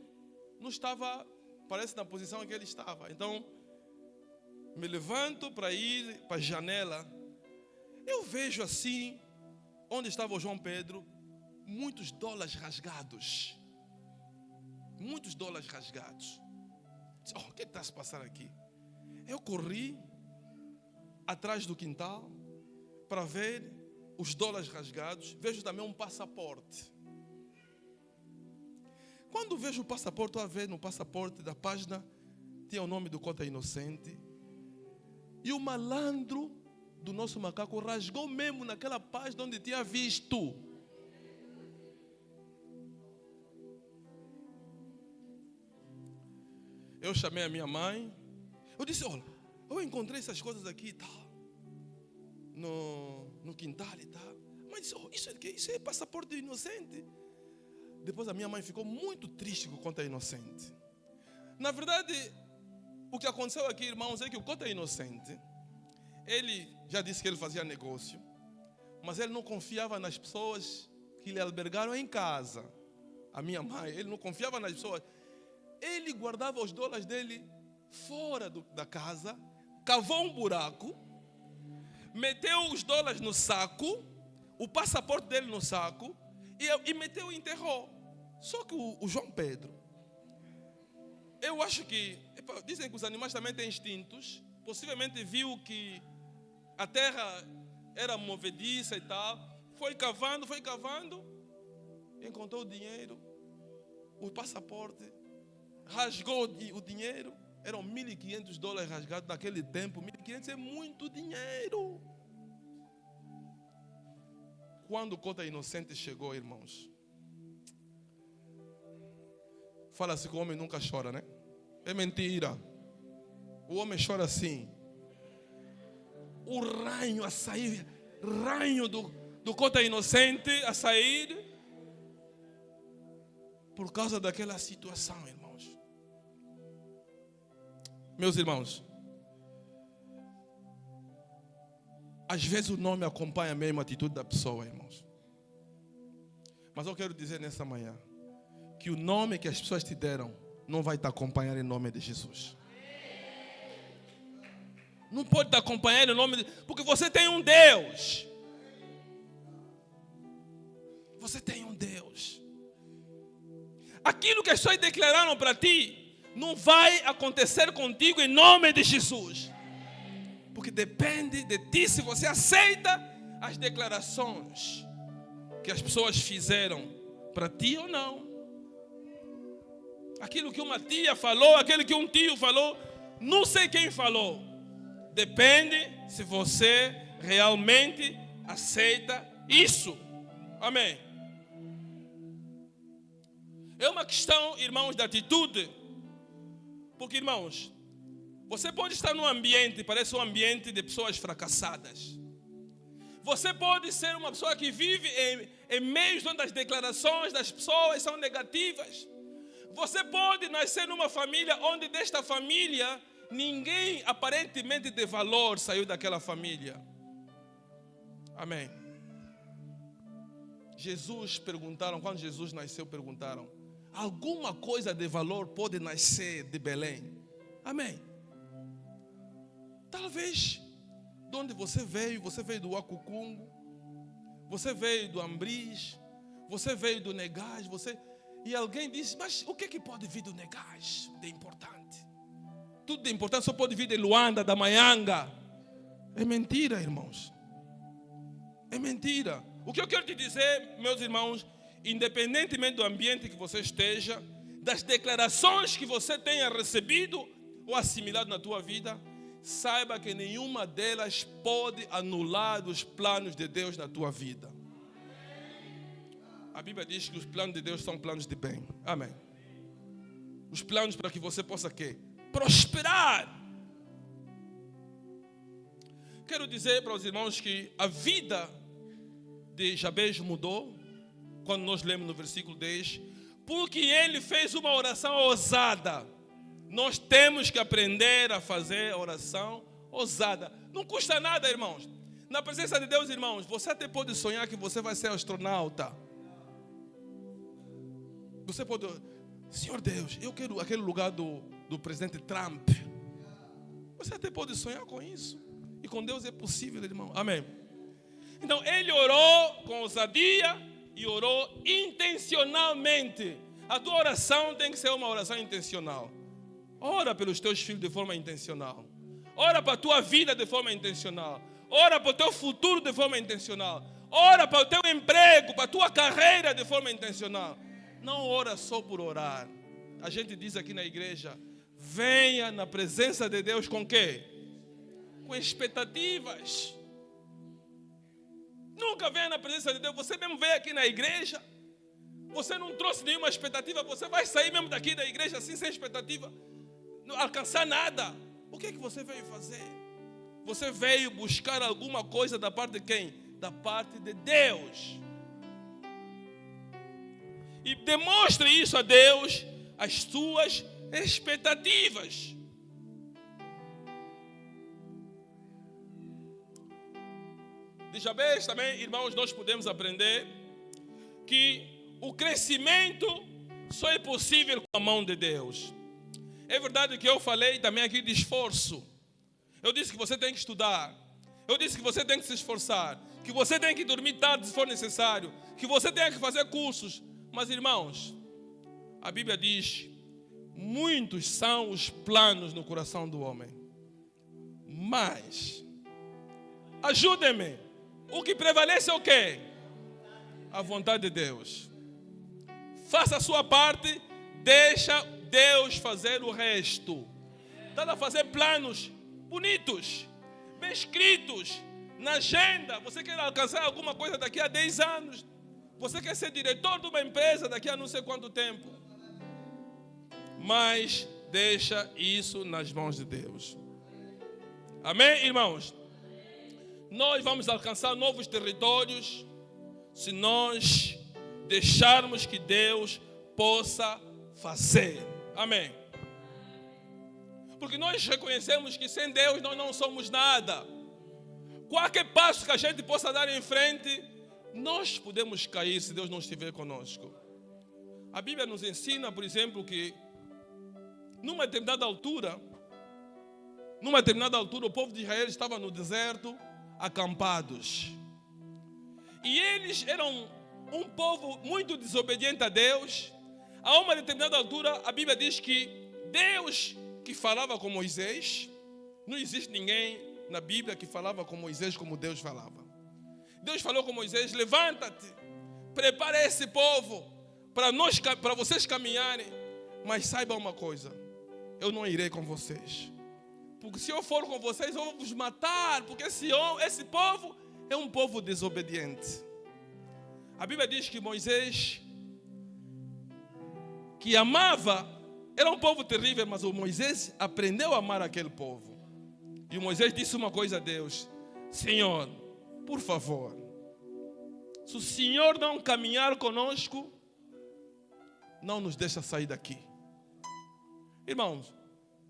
não estava, parece, na posição em que ele estava. Então, me levanto para ir para a janela. Eu vejo assim, onde estava o João Pedro, muitos dólares rasgados. Muitos dólares rasgados. Disse, o que está a se passar aqui? Eu corri atrás do quintal para ver os dólares rasgados. Vejo também um passaporte. Quando vejo o passaporte, estou a ver no passaporte da página, tinha o nome do Cota Inocente. E o malandro do nosso macaco rasgou mesmo naquela página onde tinha visto. Eu chamei a minha mãe. Eu disse, olha, eu encontrei essas coisas aqui e tal. No quintal e tal. Mas disse, isso é, isso é passaporte do Inocente. Depois a minha mãe ficou muito triste com o Cota Inocente. Na verdade, o que aconteceu aqui, irmãos, é que o Cota Inocente, ele já disse que ele fazia negócio, mas ele não confiava nas pessoas que lhe albergaram em casa. A minha mãe, ele não confiava nas pessoas. Ele guardava os dólares dele fora da casa, cavou um buraco, meteu os dólares no saco, o passaporte dele no saco, e meteu e enterrou. Só que o João Pedro, eu acho que, dizem que os animais também têm instintos, possivelmente viu que a terra era movediça e tal, foi cavando, encontrou o dinheiro, o passaporte, rasgou o dinheiro. Eram $1.500 rasgados naquele tempo. 1.500 é muito dinheiro. Quando o Cota Inocente chegou, irmãos, fala-se que o homem nunca chora, né? É mentira. O homem chora assim. O ranho a sair, ranho do Cota Inocente a sair, por causa daquela situação, irmãos. Meus irmãos, às vezes o nome acompanha mesmo a atitude da pessoa, irmãos. Mas eu quero dizer nessa manhã que o nome que as pessoas te deram não vai te acompanhar em nome de Jesus. Não pode te acompanhar em nome de... Porque você tem um Deus. Você tem um Deus. Aquilo que as pessoas declararam para ti não vai acontecer contigo em nome de Jesus. Porque depende de ti se você aceita as declarações que as pessoas fizeram para ti ou não. Aquilo que uma tia falou, aquilo que um tio falou, não sei quem falou. Depende se você realmente aceita isso. Amém. É uma questão, irmãos, de atitude. Porque, irmãos, você pode estar num ambiente, parece um ambiente de pessoas fracassadas. Você pode ser uma pessoa que vive em meio onde as declarações das pessoas são negativas. Você pode nascer numa família onde desta família ninguém aparentemente de valor saiu daquela família. Amém. Quando Jesus nasceu, perguntaram: alguma coisa de valor pode nascer de Belém? Amém. Talvez de onde você veio do Acucungo, você veio do Ambris, você veio do Negás, e alguém disse: mas o que pode vir do Negás de importante? Tudo de importante só pode vir de Luanda, da Maianga. É mentira, irmãos. É mentira. O que eu quero te dizer, meus irmãos, independentemente do ambiente que você esteja, das declarações que você tenha recebido ou assimilado na tua vida, saiba que nenhuma delas pode anular os planos de Deus na tua vida. A Bíblia diz que os planos de Deus são planos de bem. Amém. Os planos para que você possa quê? Prosperar. Quero dizer para os irmãos que a vida de Jabez mudou quando nós lemos no versículo 10, porque ele fez uma oração ousada. Nós temos que aprender a fazer oração ousada. Não custa nada, irmãos. Na presença de Deus, irmãos, você até pode sonhar que você vai ser astronauta. Você pode, Senhor Deus, eu quero aquele lugar do presidente Trump. Você até pode sonhar com isso. E com Deus é possível, irmão. Amém. Então, ele orou com ousadia e orou intencionalmente. A tua oração tem que ser uma oração intencional. Ora pelos teus filhos de forma intencional. Ora para a tua vida de forma intencional. Ora para o teu futuro de forma intencional. Ora para o teu emprego, para a tua carreira de forma intencional. Não ora só por orar. A gente diz aqui na igreja, venha na presença de Deus com quê? Com expectativas. Nunca venha na presença de Deus. Você mesmo veio aqui na igreja, você não trouxe nenhuma expectativa, você vai sair mesmo daqui da igreja assim sem expectativa, não alcançar nada. O que é que você veio fazer? Você veio buscar alguma coisa da parte de quem? Da parte de Deus. E demonstre isso a Deus, as suas expectativas. De Jabez também, irmãos, nós podemos aprender que o crescimento só é possível com a mão de Deus. É verdade que eu falei também aqui de esforço. Eu disse que você tem que estudar. Eu disse que você tem que se esforçar. Que você tem que dormir tarde se for necessário. Que você tem que fazer cursos. Mas, irmãos, a Bíblia diz, muitos são os planos no coração do homem. Mas, ajudem-me. O que prevalece é o quê? A vontade de Deus. Faça a sua parte, deixa Deus fazer o resto. Está a fazer planos bonitos, bem escritos, na agenda. Você quer alcançar alguma coisa daqui a 10 anos. Você quer ser diretor de uma empresa daqui a não sei quanto tempo. Mas deixa isso nas mãos de Deus. Amém, irmãos? Nós vamos alcançar novos territórios se nós deixarmos que Deus possa fazer. Amém. Porque nós reconhecemos que sem Deus nós não somos nada. Qualquer passo que a gente possa dar em frente, nós podemos cair se Deus não estiver conosco. A Bíblia nos ensina, por exemplo, que numa determinada altura, o povo de Israel estava no deserto, acampados. E eles eram um povo muito desobediente a Deus. A uma determinada altura, a Bíblia diz que Deus que falava com Moisés, não existe ninguém na Bíblia que falava com Moisés como Deus falava. Deus falou com Moisés, levanta-te, prepara esse povo para vocês caminharem, mas saiba uma coisa, eu não irei com vocês. Porque se eu for com vocês, eu vou vos matar, porque esse povo é um povo desobediente. A Bíblia diz que Moisés, que amava, era um povo terrível, mas o Moisés aprendeu a amar aquele povo. E o Moisés disse uma coisa a Deus: Senhor, por favor, se o Senhor não caminhar conosco, não nos deixa sair daqui. Irmãos,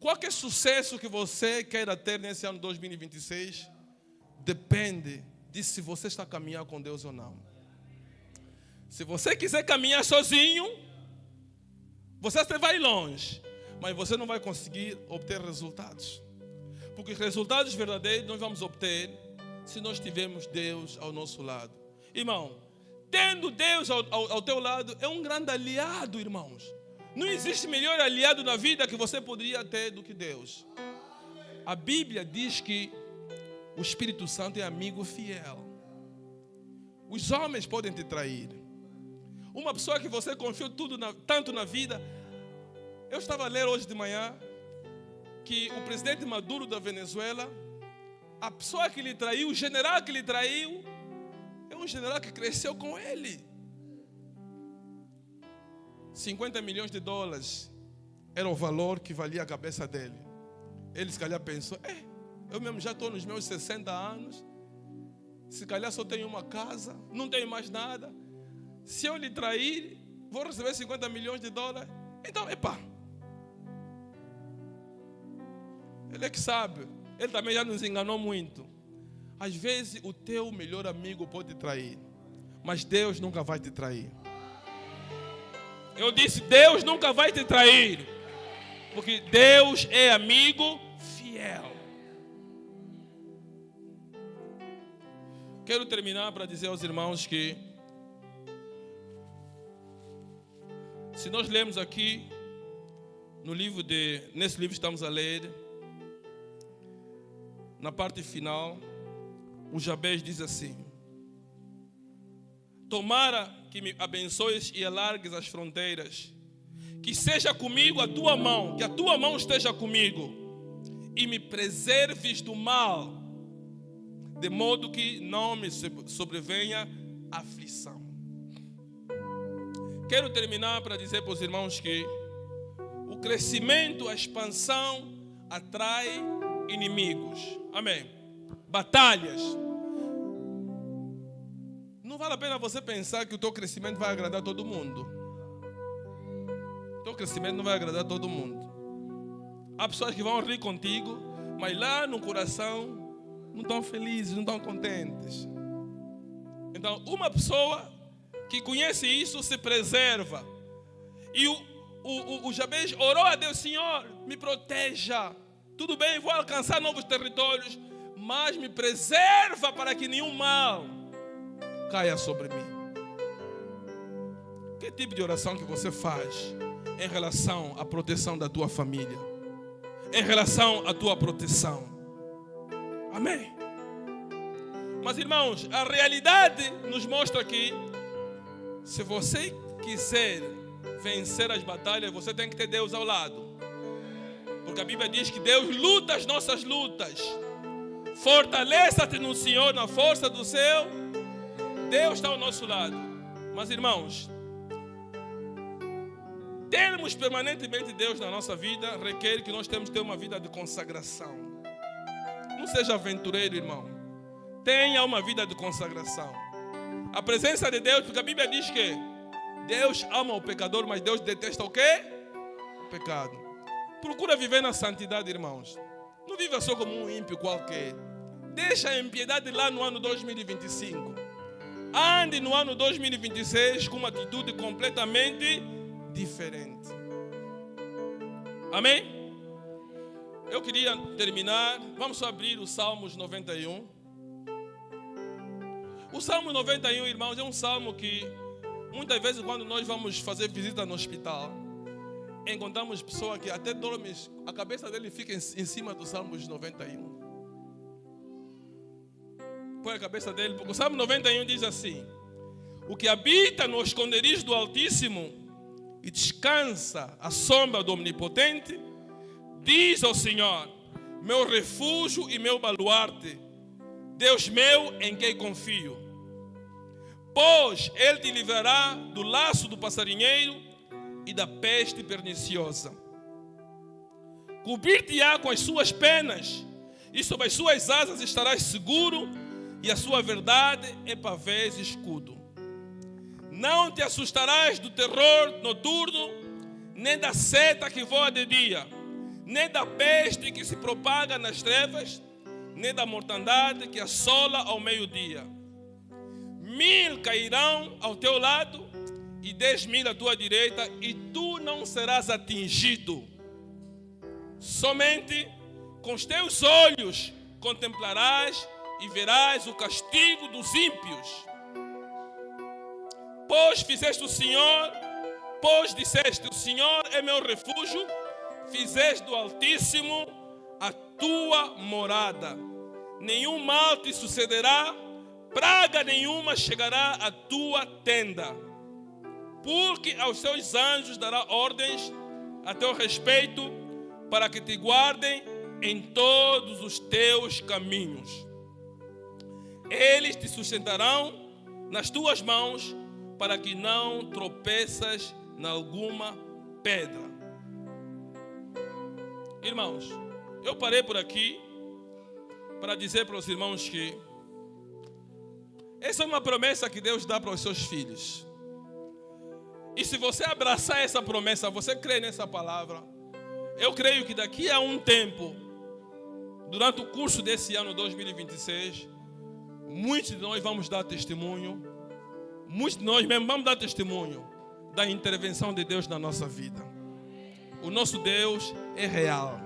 qualquer sucesso que você queira ter nesse ano 2026, depende de se você está caminhando com Deus ou não. Se você quiser caminhar sozinho, você até vai longe, mas você não vai conseguir obter resultados. Porque os resultados verdadeiros nós vamos obter se nós tivermos Deus ao nosso lado. Irmão, tendo Deus ao teu lado é um grande aliado, irmãos. Não existe melhor aliado na vida que você poderia ter do que Deus. A Bíblia diz que o Espírito Santo é amigo fiel. Os homens podem te trair. Uma pessoa que você confiou tanto na vida, Eu estava a ler hoje de manhã que o presidente Maduro da Venezuela, a pessoa que lhe traiu, o general que lhe traiu, é um general que cresceu com ele. 50 milhões de dólares era o valor que valia a cabeça dele. Ele se calhar pensou, eu mesmo já estou nos meus 60 anos, se calhar só tenho uma casa, não tenho mais nada. Se eu lhe trair, vou receber 50 milhões de dólares. Então, ele é que sabe. Ele também já nos enganou muito. Às vezes o teu melhor amigo pode te trair, mas Deus nunca vai te trair. Eu disse, Deus nunca vai te trair, porque Deus é amigo fiel. Quero terminar para dizer aos irmãos que, se nós lemos aqui, nesse livro estamos a ler, na parte final, o Jabez diz assim: tomara que me abençoes e alargues as fronteiras, que seja comigo a tua mão, que a tua mão esteja comigo, e me preserves do mal, de modo que não me sobrevenha aflição. Quero terminar para dizer para os irmãos que o crescimento, a expansão atrai inimigos. Amém. Batalhas. Não vale a pena você pensar que o teu crescimento vai agradar todo mundo. O teu crescimento não vai agradar todo mundo. Há pessoas que vão rir contigo, mas lá no coração não estão felizes, não estão contentes. Então, uma pessoa que conhece isso se preserva. E o Jabez orou a Deus: Senhor, me proteja. Tudo bem, vou alcançar novos territórios, mas me preserva para que nenhum mal caia sobre mim. Que tipo de oração que você faz em relação à proteção da tua família? Em relação à tua proteção? Amém? Mas irmãos, a realidade nos mostra que se você quiser vencer as batalhas, você tem que ter Deus ao lado. Porque a Bíblia diz que Deus luta as nossas lutas. Fortaleça-te no Senhor, na força do seu. Deus está ao nosso lado. Mas irmãos, termos permanentemente Deus na nossa vida requer que nós temos que ter uma vida de consagração. Não seja aventureiro, irmão. Tenha uma vida de consagração. A presença de Deus, porque a Bíblia diz que Deus ama o pecador, mas Deus detesta o quê? O pecado. Procura viver na santidade, irmãos. Não viva só como um ímpio qualquer. Deixa a impiedade lá no ano 2025. Ande no ano 2026 com uma atitude completamente diferente. Amém? Eu queria terminar. Vamos só abrir o Salmos 91. O Salmo 91, irmãos, é um salmo que muitas vezes quando nós vamos fazer visita no hospital, encontramos pessoas que até dormem, a cabeça dele fica em cima do Salmos 91. Põe a cabeça dele, porque o Salmo 91 diz assim: o que habita no esconderijo do Altíssimo e descansa à sombra do Omnipotente, diz ao Senhor: meu refúgio e meu baluarte, Deus meu em quem confio. Pois Ele te livrará do laço do passarinheiro e da peste perniciosa. Cobrir-te-á com as suas penas, e sob as suas asas estarás seguro, e a sua verdade é pavês e escudo. Não te assustarás do terror noturno, nem da seta que voa de dia, nem da peste que se propaga nas trevas, nem da mortandade que assola ao meio-dia. 1000 cairão ao teu lado e 10.000 à tua direita, e tu não serás atingido. Somente com os teus olhos contemplarás e verás o castigo dos ímpios. Pois disseste, o Senhor é meu refúgio, fizeste do Altíssimo a tua morada. Nenhum mal te sucederá, praga nenhuma chegará à tua tenda. Porque aos seus anjos dará ordens a teu respeito, para que te guardem em todos os teus caminhos. Eles te sustentarão nas tuas mãos, para que não tropeças em alguma pedra. Irmãos, eu parei por aqui para dizer para os irmãos que essa é uma promessa que Deus dá para os seus filhos. E se você abraçar essa promessa, você crê nessa palavra, eu creio que daqui a um tempo, durante o curso desse ano 2026, muitos de nós vamos dar testemunho, muitos de nós mesmo vamos dar testemunho da intervenção de Deus na nossa vida. O nosso Deus é real.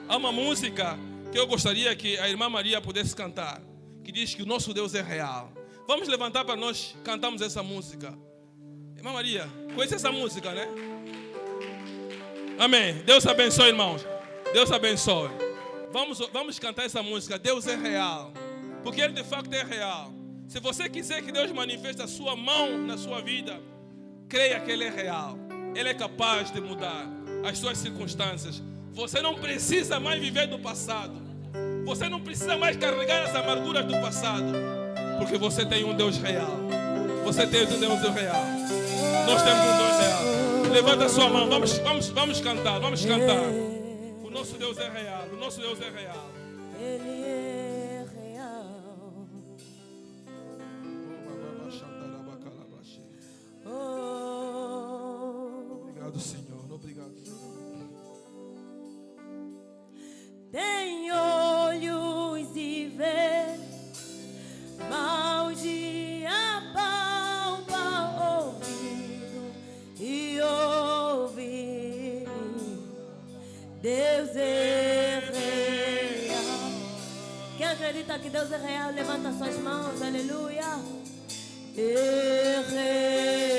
Há uma música que eu gostaria que a irmã Maria pudesse cantar, que diz que o nosso Deus é real. Vamos levantar para nós cantarmos essa música. Irmã Maria, conhece essa música, né? Amém. Deus abençoe, irmãos. Deus abençoe. Vamos cantar essa música. Deus é real. Porque Ele de facto é real. Se você quiser que Deus manifeste a sua mão na sua vida, creia que Ele é real. Ele é capaz de mudar as suas circunstâncias. Você não precisa mais viver do passado. Você não precisa mais carregar as amarguras do passado. Porque você tem um Deus real. Você tem um Deus real. Nós temos um Deus real. Levanta a sua mão. Vamos cantar. Vamos cantar. O nosso Deus é real. O nosso Deus é real. Ele é real. Oh, Obrigado, Senhor. Obrigado, Senhor. tem olhos e vê, mãos e apalpa, ouvido e ouve. Deus é real. Quem acredita que Deus é real, levanta suas mãos, aleluia. É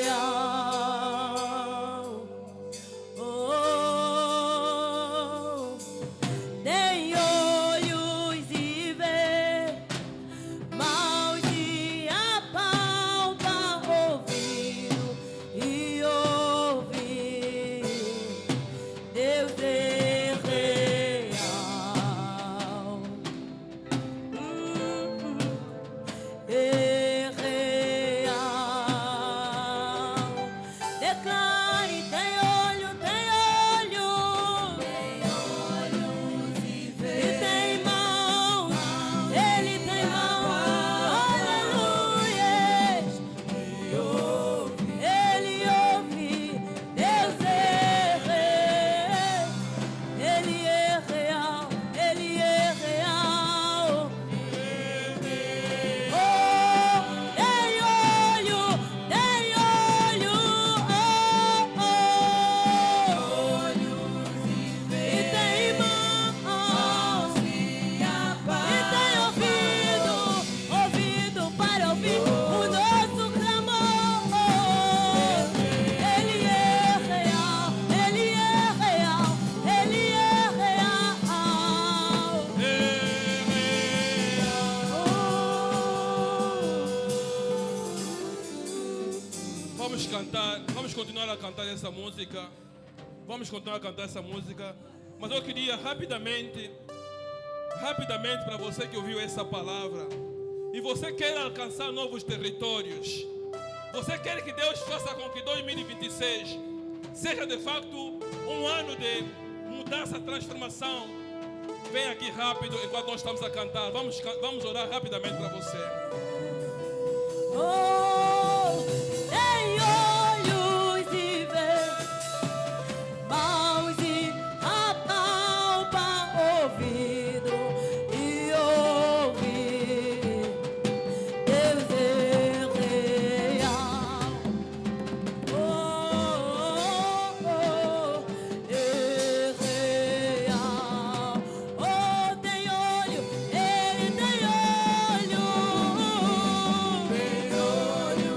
real. Oh, tem olhos e vê, mãos e apalpa, ouvido e ouve. Deus é real. É real. Declare, tem olho, tem olho. Tem olhos e vê. E tem mãos, Ele tem mãos. Aleluia. Ele ouve. Deus é real. Ele é real. Ele é real. Oh, tem olho, tem olho, oh, oh. E tem mãos, e tem ouvido, ouvido para ouvir o nosso clamor. Ele é real, Ele é real, Ele é real. Vamos cantar, vamos continuar a cantar essa música. Vamos continuar a cantar essa música. Mas eu queria rapidamente para você que ouviu essa palavra, e você quer alcançar novos territórios, você quer que Deus faça com que 2026 seja de facto um ano de mudança, transformação, vem aqui rápido enquanto nós estamos a cantar. Vamos orar rapidamente para você. Oh, tem olhos e vê, mãos e apalpa, ouvido e ouve. Deus é real. Oh, oh, oh, é real. Oh, tem olho, Ele tem olho. Tem olho.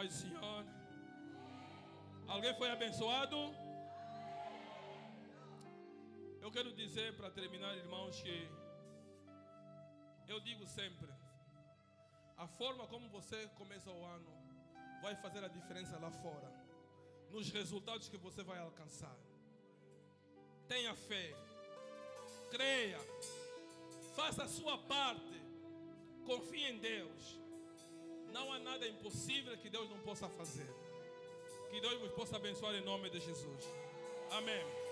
paz do Senhor. Alguém foi abençoado? Eu quero dizer para terminar, irmãos, que eu digo sempre, a forma como você começa o ano vai fazer a diferença lá fora, nos resultados que você vai alcançar. Tenha fé, creia, faça a sua parte, confie em Deus. Não há nada impossível que Deus não possa fazer. Que Deus vos possa abençoar em nome de Jesus. Amém.